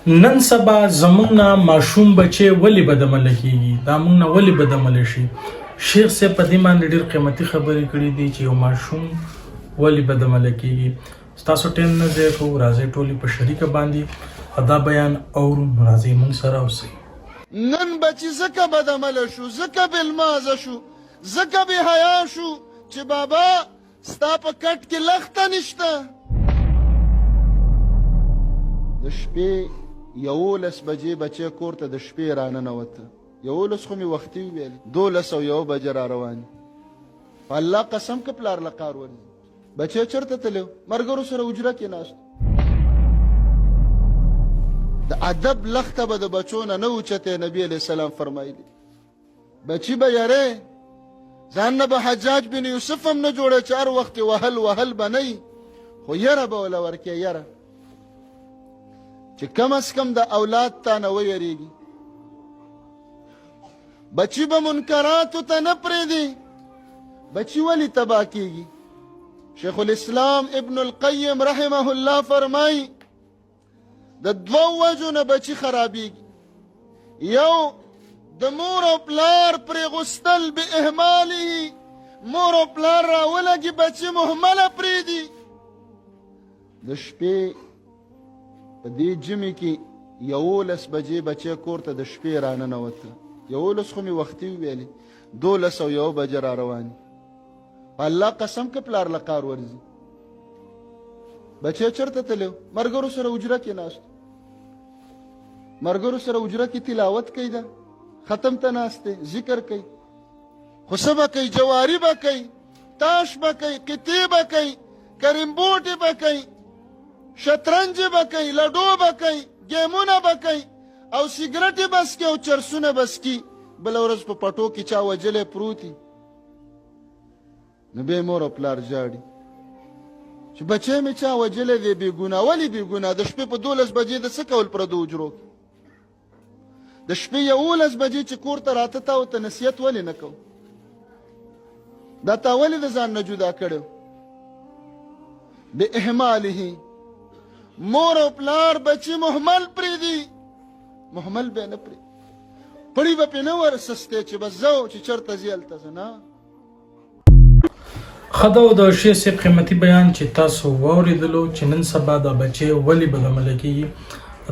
نن سبا زمونږ نه ماشوم بچي ولې بدعمله کیږي، دا موږ نه ولې بدعمله شي. شیخ صاحب په دې باندې ډېر قیمتي خبرې کړې دي چې یو ماشوم ولې بدعمله کیږي. ستاسو ټیم نه ضایع کوو، راځئ ټولې په شریکه باندې دا بیان اورو. راځئ موږ سره اوسئ. نن بچی زکه بدعمله شو، زکه بېلمازه شو، زکه بې حیا شو چې بابا ستا په کټ کې لخته نشته. د شپې 11 بجې بچی کور ته د شپې راننوته. 11 خو مې وختي وویل، 12:01 بجې را روان. په الله قسم که پلار له کار ورځي. بچی چېرته تللی و؟ ملګرو سره حجره کې ناست. د ادب لخته به د بچو نه اوچتی. نبي علیه السلام فرمایلي بچي به یری، ځان نه به حجاج بن یوسف هم نه جوړی چې هر وخت وهل به نه خو یره به وله ورکې یره چې کم از کم د اولاد تا نه ویریږي. بچی به منکراتو ته نه پرېږدي. بچی ولې تباه کېږي؟ شیخ الاسلام ابن القیم رحمه الله فرمایي د 2 وجو نه بچی خرابېږي. یو د مور او پلار پرېغوستل باهماله، مور او پلار راولګي بچی مهمله پرېږدي. د شپې په دې جمعې کې 11 بجې بچی کور ته د شپې راننوته. 11 خو مې وختي وویلې، 12:01 بجې را روانې. په الله قسم که پلار له کار ورځي. بچی چېرته تللی و؟ ملګرو سره حجره کې ناست. ملګرو سره حجره کې تلاوت کوي، ده ختم ته ناست دی، ذکر کوي. خو څه به کوي؟ جواري به کوي، تاش به کوي، قطې به کوي، کریمبوټې به کوي، شطرنج به کوي، لډو به کوي، ګیمونه به کوي او سیګرټې بس کې او چرسونه بس کې. بله ورځ په پټو کې چا وجلی پروتي. نو بیا مور او پلار جاړي چې بچی مې چا وجلی دی بې ګناه. ولې بې ګناه؟ د شپې په 12 بجې د څه کول پردو حجرو کې؟ د شپې 11 بجې چې کور ته راته تا ورته نصیحت ولې نه کوو؟ دا تا ولې د ځان نه جدا کړی؟ باهماله، مور او پلار بچی مهمل پرېږدي. مهمل به نه پرېږدي، پړی به پرې نه ورسستی چې بس زه چې چېرته ځي هلته ځه. نه ښه ده د شیخ صاحب قیمتي بیان چې تاسو واورېدلو چې نن سبا دا بچی ولې بدعمله کېږي.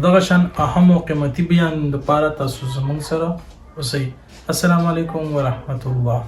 دغه شان اهم او قیمتي بیان دپاره تاسو زموږ سره اوسئ. السلام علیکم ورحمة الله.